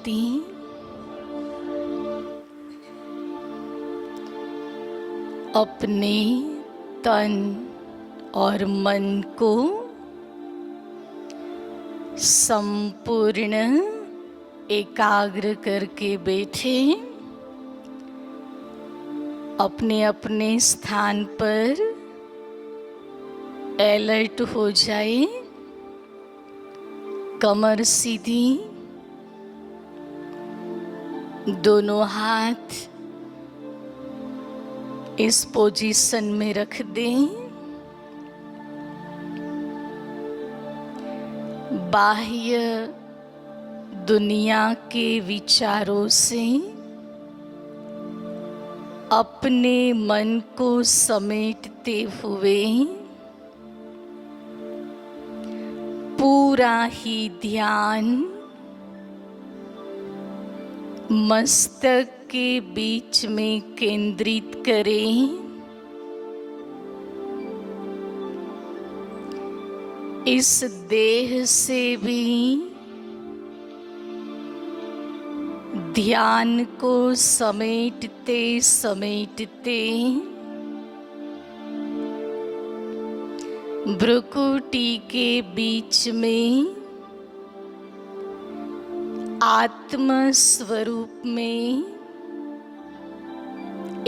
शांति। अपने तन और मन को संपूर्ण एकाग्र करके बैठे, अपने अपने स्थान पर अलर्ट हो जाए। कमर सीधी, दोनों हाथ इस पोजीशन में रख दें। बाह्य दुनिया के विचारों से अपने मन को समेटते हुए पूरा ही ध्यान मस्तक के बीच में केंद्रित करें। इस देह से भी ध्यान को समेटते समेटते भ्रुकुटी के बीच में आत्म स्वरूप में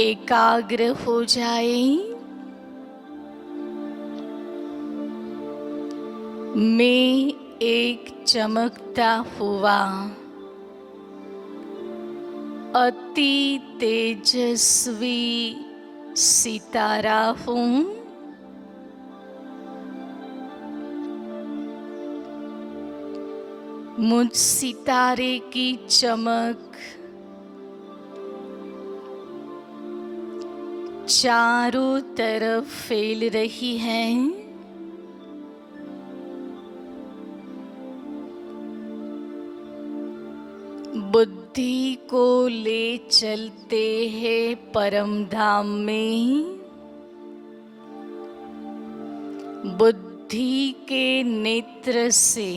एकाग्र हो जाए। मैं एक चमकता हुआ अति तेजस्वी सितारा हूँ। मुझ सितारे की चमक चारों तरफ फैल रही है। बुद्धि को ले चलते हैं परम धाम में। बुद्धि के नेत्र से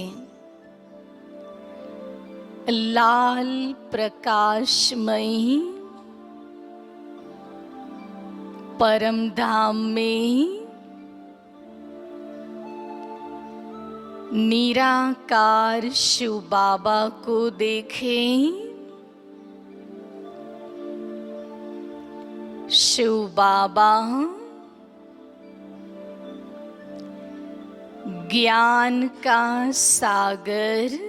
लाल प्रकाशमयी परम धाम में निराकार शिव बाबा को देखें। शिव बाबा ज्ञान का सागर,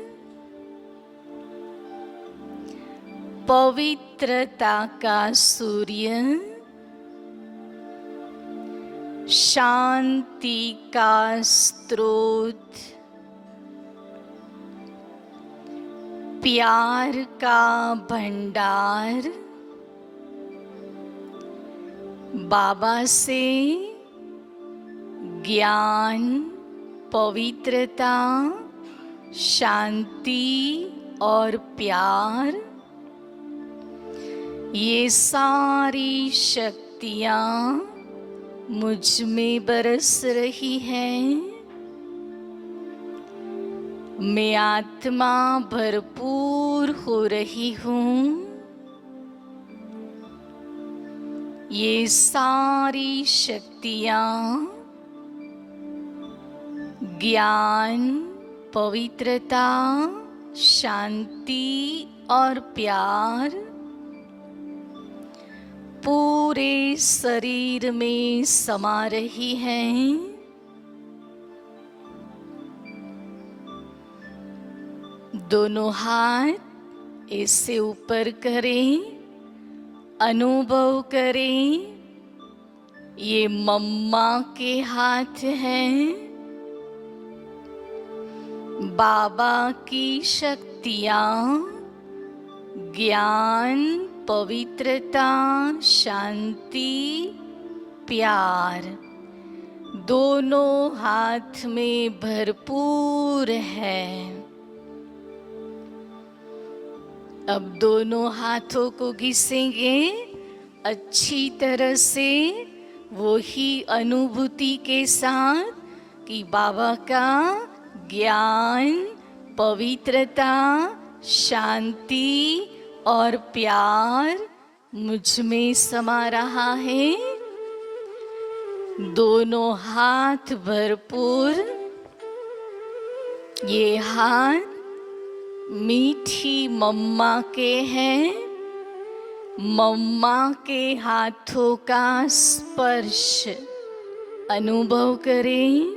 पवित्रता का सूर्य, शांति का स्रोत, प्यार का भंडार, बाबा से ज्ञान, पवित्रता, शांति और प्यार, ये सारी शक्तियाँ मुझ में बरस रही हैं। मैं आत्मा भरपूर हो रही हूँ। ये सारी शक्तियाँ ज्ञान, पवित्रता, शांति और प्यार पूरे शरीर में समा रही हैं। दोनों हाथ ऐसे ऊपर करें, अनुभव करें ये मम्मा के हाथ हैं। बाबा की शक्तियाँ ज्ञान, पवित्रता, शांति, प्यार दोनों हाथ में भरपूर है। अब दोनों हाथों को घिसेंगे अच्छी तरह से, वही अनुभूति के साथ कि बाबा का ज्ञान, पवित्रता, शांति और प्यार मुझ में समा रहा है। दोनों हाथ भरपूर, ये हाथ मीठी मम्मा के हैं। मम्मा के हाथों का स्पर्श अनुभव करें।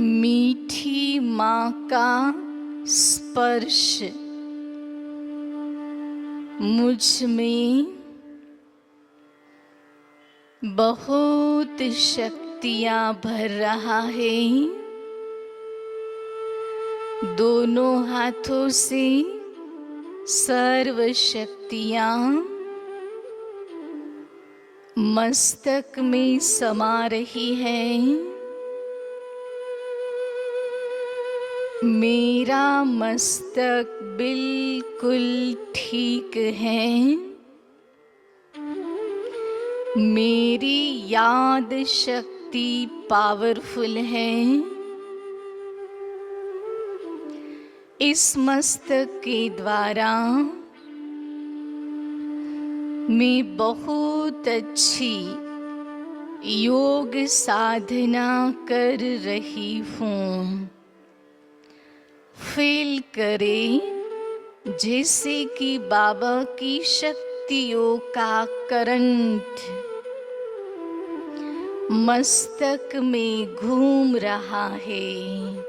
मीठी माँ का स्पर्श मुझ में बहुत शक्तियाँ भर रहा है। दोनों हाथों से सर्व शक्तियाँ मस्तक में समा रही है। मेरा मस्तक बिल्कुल ठीक है। मेरी याद शक्ति पावरफुल है। इस मस्तक के द्वारा मैं बहुत अच्छी योग साधना कर रही हूँ। फील करें जैसे कि बाबा की शक्तियों का करंट मस्तक में घूम रहा है।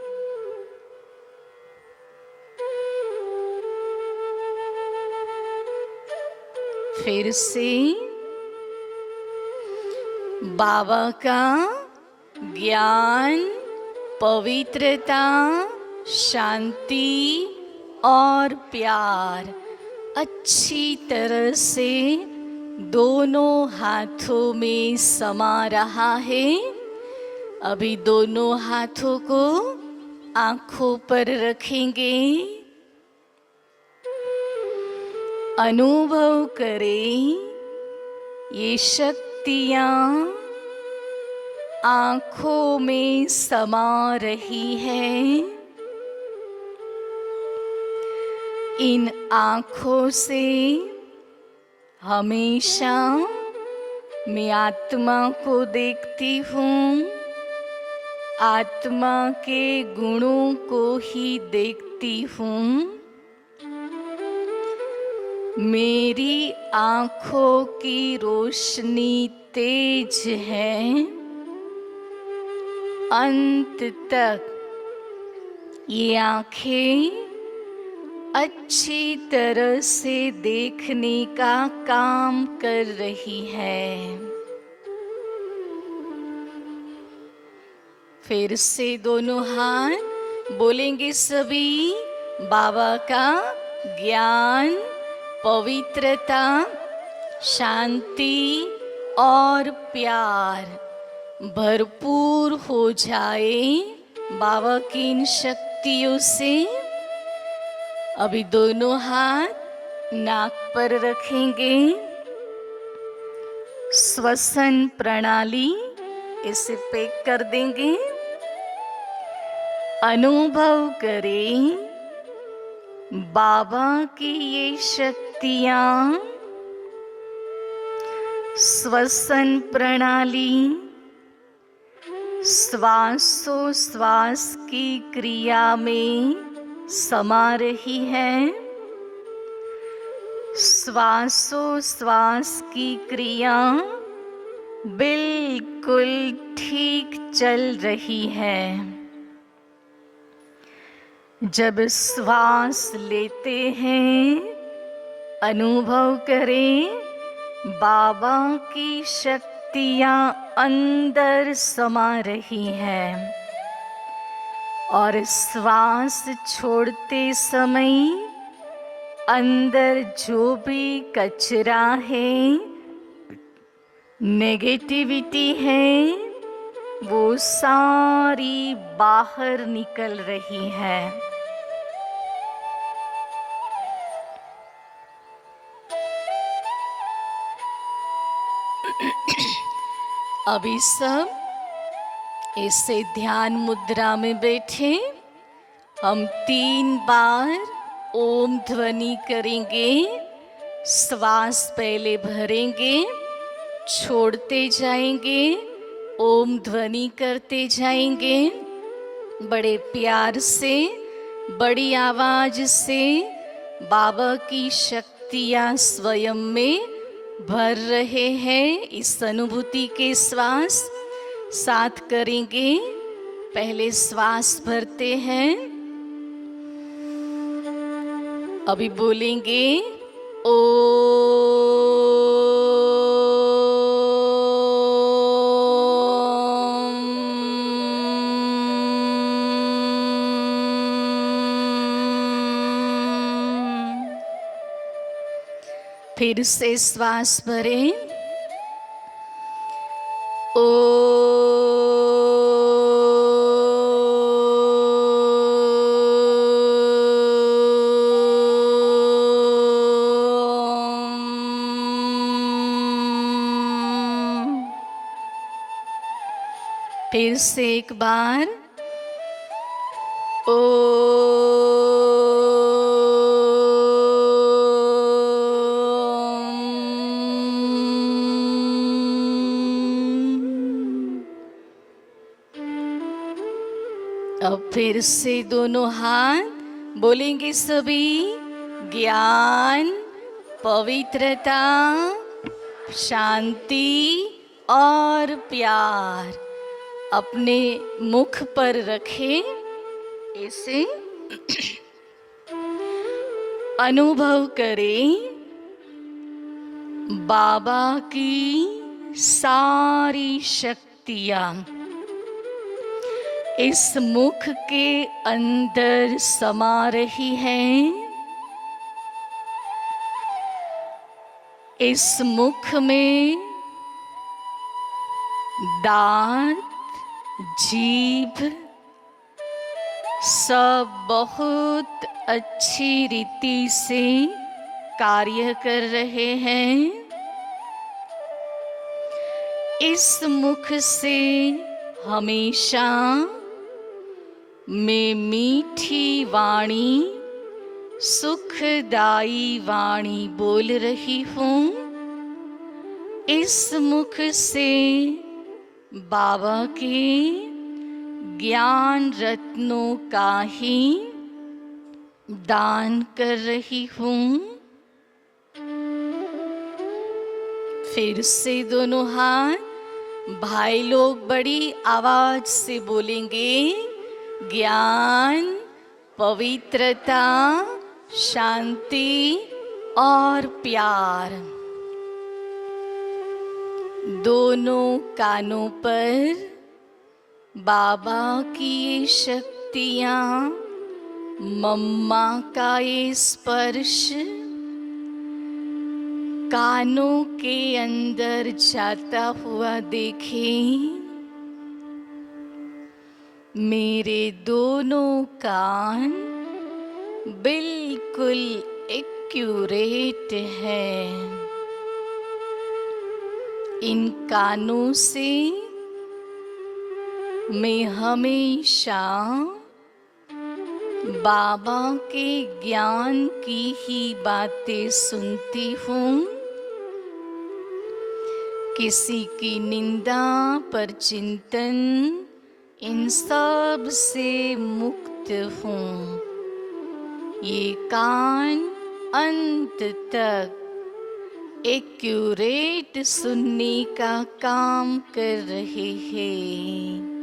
फिर से बाबा का ज्ञान, पवित्रता, शांति और प्यार अच्छी तरह से दोनों हाथों में समा रहा है। अभी दोनों हाथों को आंखों पर रखेंगे। अनुभव करें ये शक्तियाँ आँखों में समा रही है। इन आँखों से हमेशा मैं आत्मा को देखती हूँ। आत्मा के गुणों को ही देखती हूँ। मेरी आँखों की रोशनी तेज है। अंत तक ये आँखें अच्छी तरह से देखने का काम कर रही है। फिर से दोनों हाथ बोलेंगे सभी। बाबा का ज्ञान, पवित्रता, शांति और प्यार भरपूर हो जाए बाबा की इन शक्तियों से। अभी दोनों हाथ नाक पर रखेंगे। श्वसन प्रणाली इसे पैक कर देंगे। अनुभव करें बाबा की ये शक्तियाँ श्वसन प्रणाली, श्वासोश्वास की क्रिया में समा रही है। श्वासोश्वास की क्रिया बिल्कुल ठीक चल रही है। जब श्वास लेते हैं अनुभव करें बाबा की शक्तियाँ अंदर समा रही हैं और श्वास छोड़ते समय अंदर जो भी कचरा है, नेगेटिविटी है, वो सारी बाहर निकल रही है। अभी सब ऐसे ध्यान मुद्रा में बैठे हम 3 बार ओम ध्वनि करेंगे। श्वास पहले भरेंगे, छोड़ते जाएंगे, ओम ध्वनि करते जाएंगे। बड़े प्यार से, बड़ी आवाज से बाबा की शक्तियाँ स्वयं में भर रहे हैं। इस अनुभूति के श्वास साथ करेंगे। पहले श्वास भरते हैं, अभी बोलेंगे ओ। फिर से श्वास भरें, ओ। फिर से एक बार ओ। अब फिर से दोनों हाथ बोलेंगे सभी। ज्ञान, पवित्रता, शांति और प्यार अपने मुख पर रखें। ऐसे अनुभव करें बाबा की सारी शक्तियाँ इस मुख के अंदर समा रही हैं। इस मुख में दांत, जीभ सब बहुत अच्छी रीति से कार्य कर रहे हैं। इस मुख से हमेशा मैं मीठी वाणी, सुखदाई वाणी बोल रही हूँ। इस मुख से बाबा के ज्ञान रत्नों का ही दान कर रही हूँ। फिर से दोनों हाथ भाई लोग बड़ी आवाज से बोलेंगे। ज्ञान, पवित्रता, शांति और प्यार दोनों कानों पर बाबा की ये शक्तियाँ, मम्मा का ये स्पर्श कानों के अंदर जाता हुआ देखें। मेरे दोनों कान बिल्कुल एक्यूरेट हैं। इन कानों से मैं हमेशा बाबा के ज्ञान की ही बातें सुनती हूँ। किसी की निंदा पर चिंतन, इन सब से मुक्त हूँ। ये कान अंत तक एक्यूरेट सुनने का काम कर रहे हैं।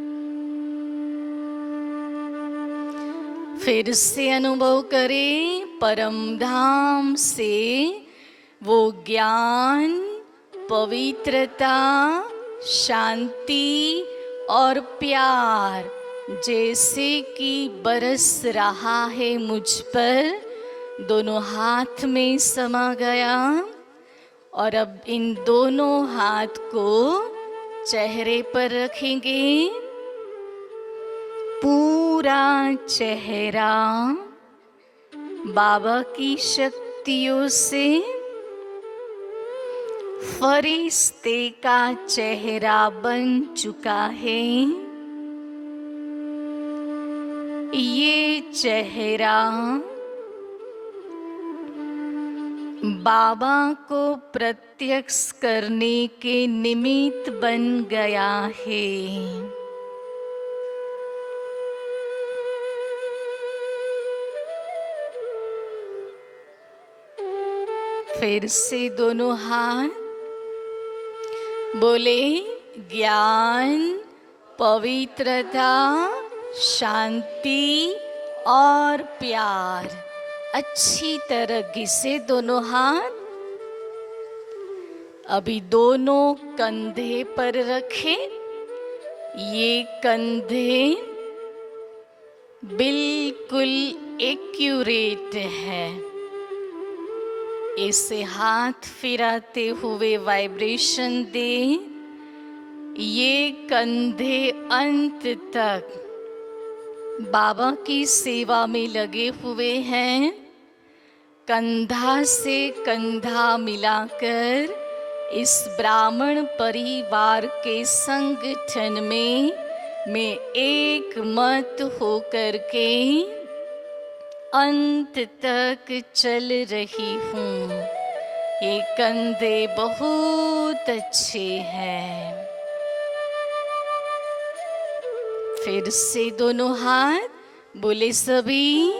फिर से अनुभव करें परम धाम से वो ज्ञान, पवित्रता, शांति और प्यार जैसे कि बरस रहा है मुझ पर, दोनों हाथ में समा गया। और अब इन दोनों हाथ को चेहरे पर रखेंगे। पूरा चेहरा बाबा की शक्तियों से फरिश्ते का चेहरा बन चुका है। ये चेहरा बाबा को प्रत्यक्ष करने के निमित्त बन गया है। फिर से दोनों हाथ बोले, ज्ञान, पवित्रता, शांति और प्यार। अच्छी तरह घिसे दोनों हाथ। अभी दोनों कंधे पर रखें। ये कंधे बिल्कुल एक्यूरेट है। ऐसे हाथ फिराते हुए वाइब्रेशन दे। ये कंधे अंत तक बाबा की सेवा में लगे हुए हैं। कंधा से कंधा मिलाकर इस ब्राह्मण परिवार के संगठन में मैं एक मत होकर के अंत तक चल रही हूँ। ये कंधे बहुत अच्छे हैं। फिर से दोनों हाथ बोले सभी।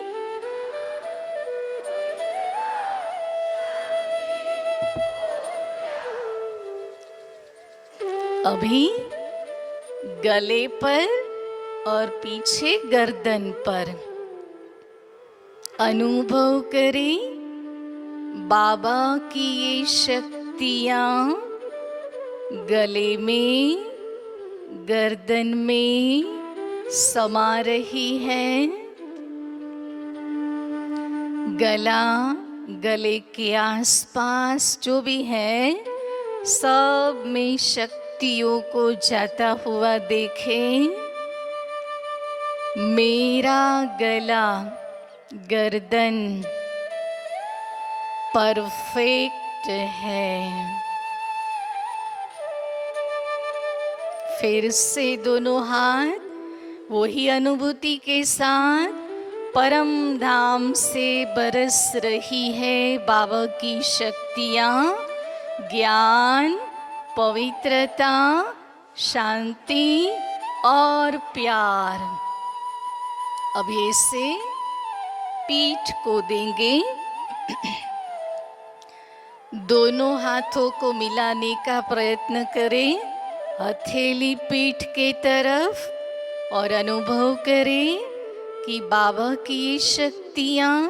अभी गले पर और पीछे गर्दन पर अनुभव करें बाबा की ये शक्तियाँ गले में, गर्दन में समा रही है। गला, गले के आसपास जो भी है, सब में शक्तियों को जाता हुआ देखें। मेरा गला, गर्दन परफेक्ट है। फिर से दोनों हाथ वही अनुभूति के साथ परम धाम से बरस रही है बाबा की शक्तियाँ, ज्ञान, पवित्रता, शांति और प्यार। अब ऐसे पीठ को देंगे। दोनों हाथों को मिलाने का प्रयत्न करें, हथेली पीठ के तरफ, और अनुभव करें कि बाबा की शक्तियाँ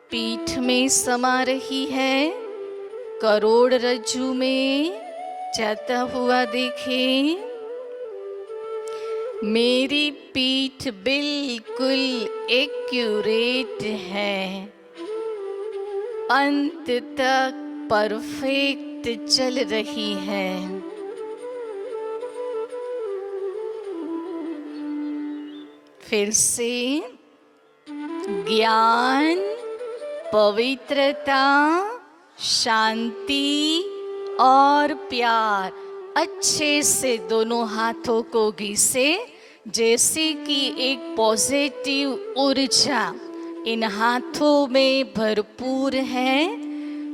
पीठ में समा रही है। करोड़रज्जु में जाता हुआ देखें। मेरी पीठ बिल्कुल एक्यूरेट है, अंत तक परफेक्ट चल रही है। फिर से ज्ञान, पवित्रता, शांति और प्यार। अच्छे से दोनों हाथों को घिसे, जैसे कि एक पॉजिटिव ऊर्जा इन हाथों में भरपूर है।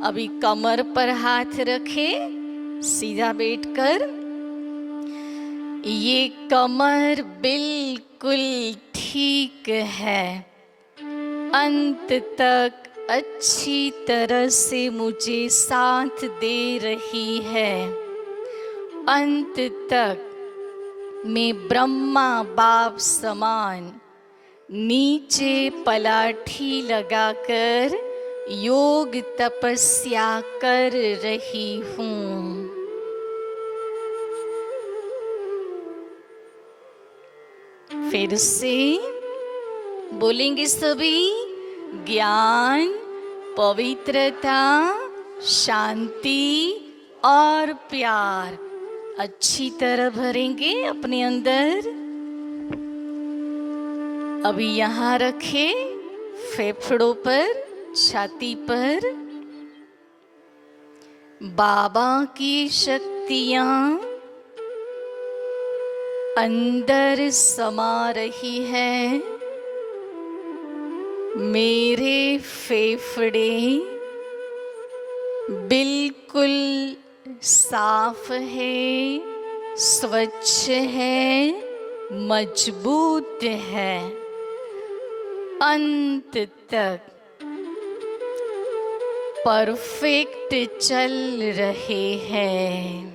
अभी कमर पर हाथ रखें, सीधा बैठकर। ये कमर बिल्कुल ठीक है, अंत तक अच्छी तरह से मुझे साथ दे रही है। अंत तक मैं ब्रह्मा बाप समान नीचे पलाठी लगाकर योग तपस्या कर रही हूँ। फिर से बोलेंगे सभी, ज्ञान, पवित्रता, शांति और प्यार। अच्छी तरह भरेंगे अपने अंदर। अभी यहाँ रखें, फेफड़ों पर, छाती पर। बाबा की शक्तियाँ अंदर समा रही है। मेरे फेफड़े बिल्कुल साफ है, स्वच्छ है, मजबूत है, अंत तक परफेक्ट चल रहे हैं।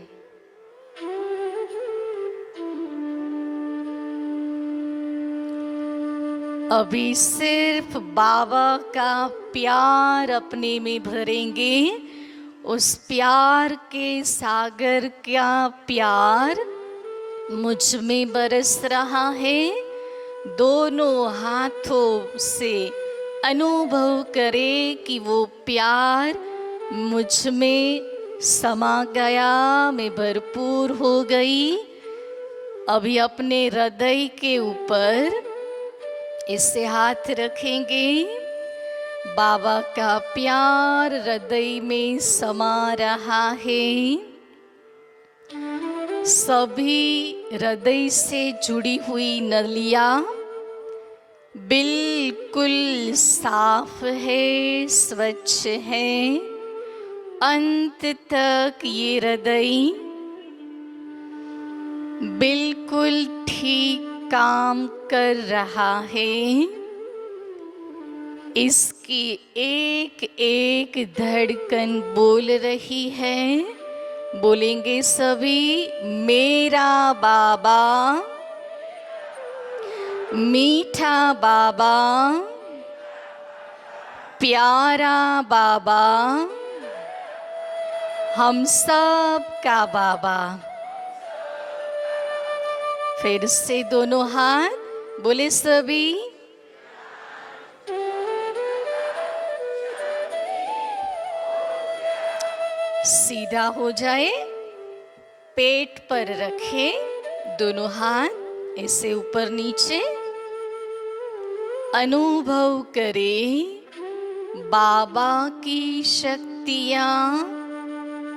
अभी सिर्फ बाबा का प्यार अपने में भरेंगे। उस प्यार के सागर का प्यार मुझ में बरस रहा है। दोनों हाथों से अनुभव करे कि वो प्यार मुझ में समा गया, मैं भरपूर हो गई। अभी अपने हृदय के ऊपर इससे हाथ रखेंगे। बाबा का प्यार हृदय में समा रहा है। सभी हृदय से जुड़ी हुई नलियां बिल्कुल साफ है, स्वच्छ है। अंत तक ये हृदय बिल्कुल ठीक काम कर रहा है। इसकी एक एक धड़कन बोल रही है। बोलेंगे सभी, मेरा बाबा, मीठा बाबा, प्यारा बाबा, हम सब का बाबा। फिर से दोनों हाथ बोले सभी। सीधा हो जाए, पेट पर रखे दोनों हाथ ऐसे ऊपर नीचे। अनुभव करे बाबा की शक्तियां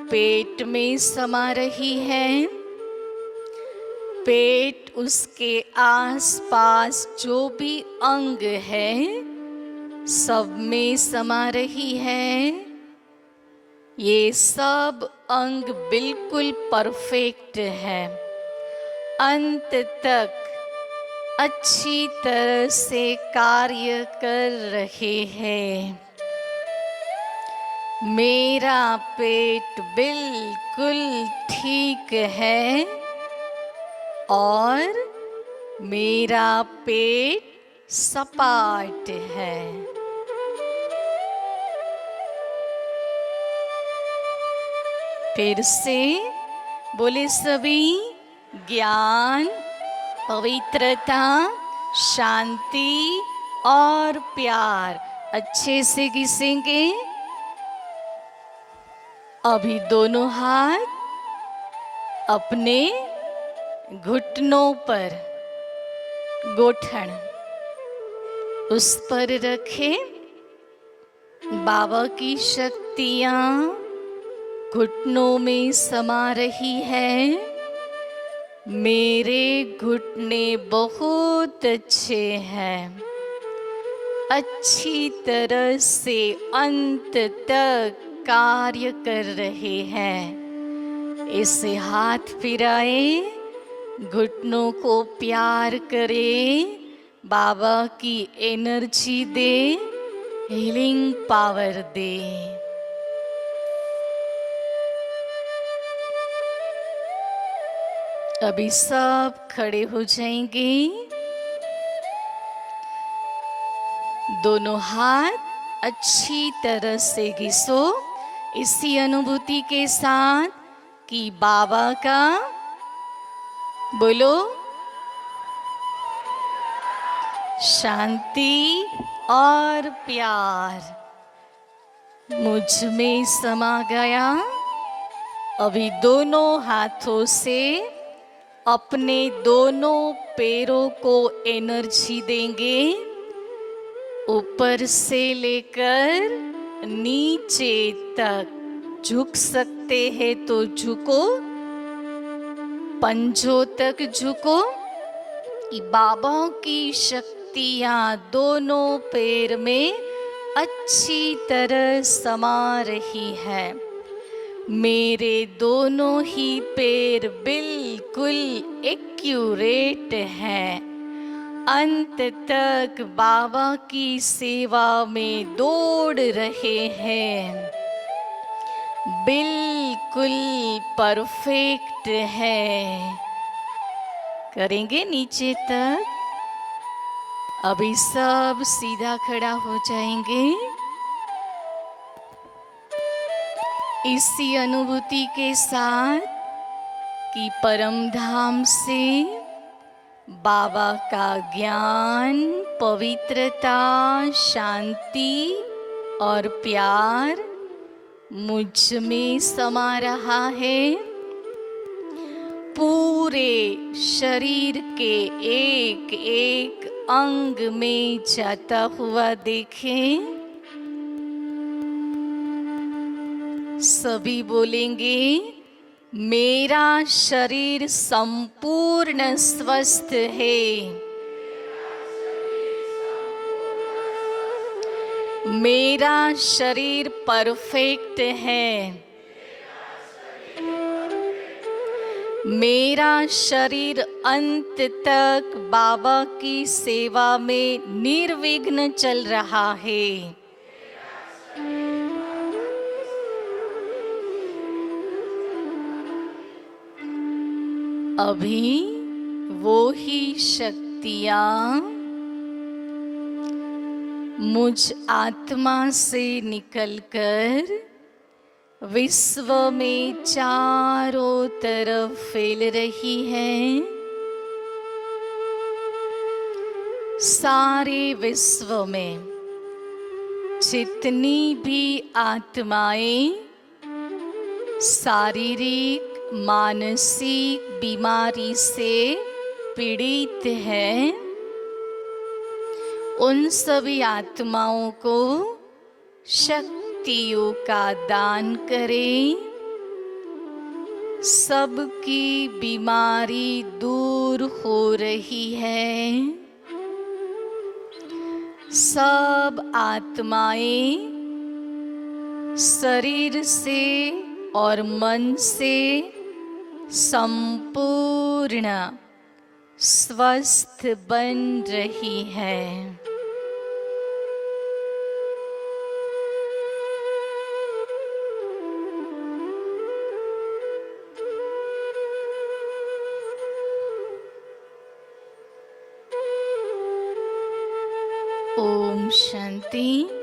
पेट में समा रही हैं। पेट, उसके आसपास जो भी अंग है सब में समा रही है। ये सब अंग बिल्कुल परफेक्ट है, अंत तक अच्छी तरह से कार्य कर रहे हैं। मेरा पेट बिल्कुल ठीक है और मेरा पेट सपाट है। फिर से बोले सभी, ज्ञान, पवित्रता, शांति और प्यार। अच्छे से घिसेंगे। अभी दोनों हाथ अपने घुटनों पर, गोठन उस पर रखें। बाबा की शक्तियां घुटनों में समा रही है। मेरे घुटने बहुत अच्छे हैं, अच्छी तरह से अंत तक कार्य कर रहे हैं। इसे हाथ फिराए, घुटनों को प्यार करे, बाबा की एनर्जी दे, हीलिंग पावर दे। अभी सब खड़े हो जाएंगे। दोनों हाथ अच्छी तरह से घिसो, इसी अनुभूति के साथ कि बाबा का, बोलो, शांति और प्यार मुझ में समा गया। अभी दोनों हाथों से अपने दोनों पैरों को एनर्जी देंगे। ऊपर से लेकर नीचे तक झुक सकते हैं तो झुको, पंजों तक झुको। बाबा की शक्ति शक्तियाँ दोनों पैर में अच्छी तरह समा रही है। मेरे दोनों ही पैर बिल्कुल एक्यूरेट हैं। अंत तक बाबा की सेवा में दौड़ रहे हैं। बिल्कुल परफेक्ट है। करेंगे नीचे तक। अभी सब सीधा खड़ा हो जाएंगे। इसी अनुभूति के साथ कि परम धाम से बाबा का ज्ञान, पवित्रता, शांति और प्यार मुझ में समा रहा है। पूरे शरीर के एक एक अंग में जाता हुआ देखें। सभी बोलेंगे, मेरा शरीर संपूर्ण स्वस्थ है। मेरा शरीर परफेक्ट है। मेरा शरीर अंत तक बाबा की सेवा में निर्विघ्न चल रहा है। अभी वो ही शक्तियाँ मुझ आत्मा से निकलकर विश्व में चारों तरफ फैल रही है। सारे विश्व में जितनी भी आत्माएं शारीरिक मानसिक बीमारी से पीड़ित हैं, उन सभी आत्माओं को शक्तियों का दान करें। सबकी बीमारी दूर हो रही है। सब आत्माएं शरीर से और मन से संपूर्ण स्वस्थ बन रही है। ओम शांति।